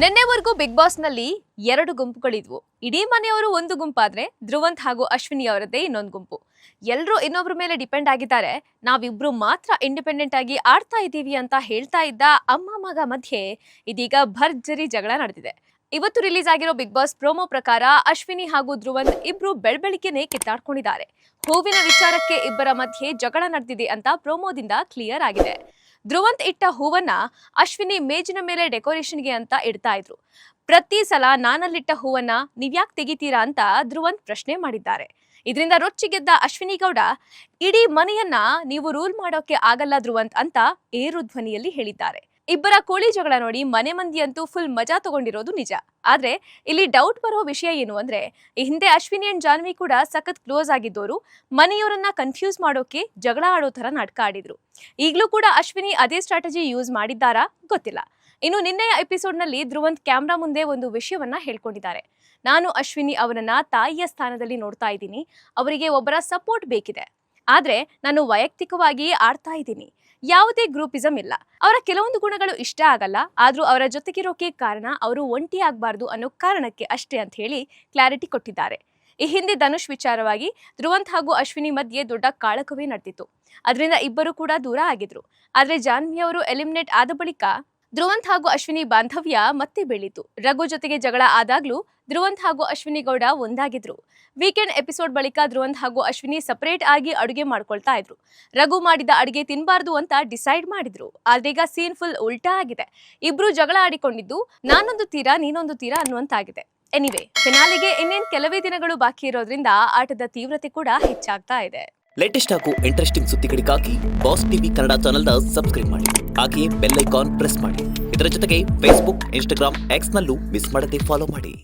ನಿನ್ನೆವರೆಗೂ big boss ನಲ್ಲಿ 2 ಗುಂಪುಗಳಿದ್ವು. ಇಡೀ ಮನೆಯವರು ಒಂದು ಗುಂಪಾದ್ರೆ ಧ್ರುವಂತ್ ಹಾಗೂ ಅಶ್ವಿನಿ ಅವರದ್ದೇ ಇನ್ನೊಂದು ಗುಂಪು. ಎಲ್ಲರೂ ಇನ್ನೊಬ್ಬರ ಮೇಲೆ ಡಿಪೆಂಡ್ ಆಗಿದ್ದಾರೆ. ನಾವಿಬ್ರು ಮಾತ್ರ ಇಂಡಿಪೆಂಡೆಂಟ್ ಆಗಿ ಆಡ್ತಾ ಇದ್ದೀವಿ ಅಂತ ಹೇಳ್ತಾ ಇದ್ದ ಅಮ್ಮ ಮಗ ಮಧ್ಯೆ ಇದೀಗ ಭರ್ಜರಿ ಜಗಳ ನಡೆದಿದೆ. ಇವತ್ತು ರಿಲೀಸ್ ಆಗಿರೋ ಬಿಗ್ ಬಾಸ್ ಪ್ರೋಮೋ ಪ್ರಕಾರ ಅಶ್ವಿನಿ ಹಾಗೂ ಧ್ರುವಂತ್ ಇಬ್ರು ಬೆಳಬೆಳಿಗ್ಗೆನೆ ಕಿತ್ತಾಡ್ಕೊಂಡಿದ್ದಾರೆ. ಹೂವಿನ ವಿಚಾರಕ್ಕೆ ಇಬ್ಬರ ಮಧ್ಯೆ ಜಗಳ ನಡೆದಿದೆ ಅಂತ ಪ್ರೋಮೋದಿಂದ ಕ್ಲಿಯರ್ ಆಗಿದೆ. ಧ್ರುವಂತ್ ಇಟ್ಟ ಹೂವನ್ನ ಅಶ್ವಿನಿ ಮೇಜಿನ ಮೇಲೆ ಡೆಕೋರೇಷನ್ಗೆ ಅಂತ ಇಡ್ತಾ ಇದ್ರು. ಪ್ರತಿ ಸಲ ನಾನಲ್ಲಿಟ್ಟ ಹೂವನ್ನ ನೀವ್ಯಾಕೆ ತೆಗಿತೀರಾ ಅಂತ ಧ್ರುವಂತ್ ಪ್ರಶ್ನೆ ಮಾಡಿದ್ದಾರೆ. ಇದರಿಂದ ರೊಚ್ಚಿಗೆದ್ದ ಅಶ್ವಿನಿ ಗೌಡ, ಇಡೀ ಮನೆಯನ್ನ ನೀವು ರೂಲ್ ಮಾಡೋಕೆ ಆಗಲ್ಲ ಧ್ರುವಂತ್ ಅಂತ ಏರು ಧ್ವನಿಯಲ್ಲಿ ಹೇಳಿದ್ದಾರೆ. ಇಬ್ಬರ ಕೋಳಿ ಜಗಳ ನೋಡಿ ಮನೆ ಮಂದಿಯಂತೂ ಫುಲ್ ಮಜಾ ತಗೊಂಡಿರೋದು ನಿಜ. ಆದ್ರೆ ಇಲ್ಲಿ ಡೌಟ್ ಬರೋ ವಿಷಯ ಏನು ಅಂದ್ರೆ, ಈ ಹಿಂದೆ ಅಶ್ವಿನಿ ಅಂಡ್ ಜಾನ್ವಿ ಕೂಡ ಸಖತ್ ಕ್ಲೋಸ್ ಆಗಿದ್ದವರು ಮನೆಯವರನ್ನ ಕನ್ಫ್ಯೂಸ್ ಮಾಡೋಕೆ ಜಗಳ ಆಡೋ ತರ ನಾಟಕ ಆಡಿದ್ರು. ಈಗಲೂ ಕೂಡ ಅಶ್ವಿನಿ ಅದೇ ಸ್ಟ್ರಾಟಜಿ ಯೂಸ್ ಮಾಡಿದ್ದಾರಾ ಗೊತ್ತಿಲ್ಲ. ಇನ್ನು ನಿನ್ನೆಯ ಎಪಿಸೋಡ್ ನಲ್ಲಿ ಧ್ರುವಂತ್ ಕ್ಯಾಮ್ರಾ ಮುಂದೆ ಒಂದು ವಿಷಯವನ್ನ ಹೇಳ್ಕೊಂಡಿದ್ದಾರೆ. ನಾನು ಅಶ್ವಿನಿ ಅವರನ್ನ ತಾಯಿಯ ಸ್ಥಾನದಲ್ಲಿ ನೋಡ್ತಾ ಇದ್ದೀನಿ. ಅವರಿಗೆ ಒಬ್ಬರ ಸಪೋರ್ಟ್ ಬೇಕಿದೆ. ಆದ್ರೆ ನಾನು ವೈಯಕ್ತಿಕವಾಗಿ ಆಡ್ತಾ ಇದ್ದೀನಿ. ಯಾವುದೇ ಗ್ರೂಪಿಸಂ ಇಲ್ಲ. ಅವರ ಕೆಲವೊಂದು ಗುಣಗಳು ಇಷ್ಟ ಆಗಲ್ಲ, ಆದ್ರೂ ಅವರ ಜೊತೆಗಿರೋಕೆ ಕಾರಣ ಅವರು ಒಂಟಿ ಆಗ್ಬಾರ್ದು ಅನ್ನೋ ಕಾರಣಕ್ಕೆ ಅಷ್ಟೇ ಅಂತ ಹೇಳಿ ಕ್ಲಾರಿಟಿ ಕೊಟ್ಟಿದ್ದಾರೆ. ಈ ಹಿಂದೆ ಧನುಷ್ ವಿಚಾರವಾಗಿ ಧ್ರುವಂತ್ ಹಾಗೂ ಅಶ್ವಿನಿ ಮಧ್ಯೆ ದೊಡ್ಡ ಕಾಳಕವೇ ನಡೆದಿತ್ತು. ಅದರಿಂದ ಇಬ್ಬರು ಕೂಡ ದೂರ ಆಗಿದ್ರು. ಆದ್ರೆ ಜಾನ್ವಿ ಅವರು ಎಲಿಮಿನೇಟ್ ಆದ ಬಳಿಕ ಧ್ರುವಂತ್ ಹಾಗೂ ಅಶ್ವಿನಿ ಬಾಂಧವ್ಯ ಮತ್ತೆ ಬೆಳೀತು. ರಘು ಜೊತೆಗೆ ಜಗಳ ಆದಾಗ್ಲೂ ಧ್ರುವಂತ್ ಹಾಗೂ ಅಶ್ವಿನಿ ಗೌಡ ಒಂದಾಗಿದ್ರು. ವೀಕೆಂಡ್ ಎಪಿಸೋಡ್ ಬಳಿಕ ಧ್ರುವಂತ್ ಹಾಗೂ ಅಶ್ವಿನಿ ಸಪರೇಟ್ ಆಗಿ ಅಡುಗೆ ಮಾಡ್ಕೊಳ್ತಾ ಇದ್ರು. ರಘು ಮಾಡಿದ ಅಡುಗೆ ತಿನ್ಬಾರ್ದು ಅಂತ ಡಿಸೈಡ್ ಮಾಡಿದ್ರು. ಆದ್ರೆ ಈಗ ಸೀನ್ ಫುಲ್ ಉಲ್ಟಾ ಆಗಿದೆ. ಇಬ್ರು ಜಗಳ ಆಡಿಕೊಂಡಿದ್ದು ನಾನೊಂದು ತೀರಾ ನೀನೊಂದು ತೀರಾ ಅನ್ನುವಂತಾಗಿದೆ. ಎನಿವೆ, ಫಿನಾಲಿಗೆ ಇನ್ನೇನು ಕೆಲವೇ ದಿನಗಳು ಬಾಕಿ ಇರೋದ್ರಿಂದ ಆಟದ ತೀವ್ರತೆ ಕೂಡ ಹೆಚ್ಚಾಗ್ತಾ ಇದೆ. ಲೇಟೆಸ್ಟ್ ಹಾಗೂ ಇಂಟ್ರೆಸ್ಟಿಂಗ್ ಸುದ್ದಿಗಳಿಗಾಗಿ ಬಾಸ್ ಟಿವಿ ಕನ್ನಡ ಚಾನೆಲ್ನ ಸಬ್ಸ್ಕ್ರೈಬ್ ಮಾಡಿ. ಹಾಗೆಯೇ ಬೆಲ್ ಐಕಾನ್ ಪ್ರೆಸ್ ಮಾಡಿ. ಇದರ ಜೊತೆಗೆ ಫೇಸ್ಬುಕ್, ಇನ್ಸ್ಟಾಗ್ರಾಮ್, ಎಕ್ಸ್ ನಲ್ಲೂ ಮಿಸ್ ಮಾಡದೆ ಫಾಲೋ ಮಾಡಿ.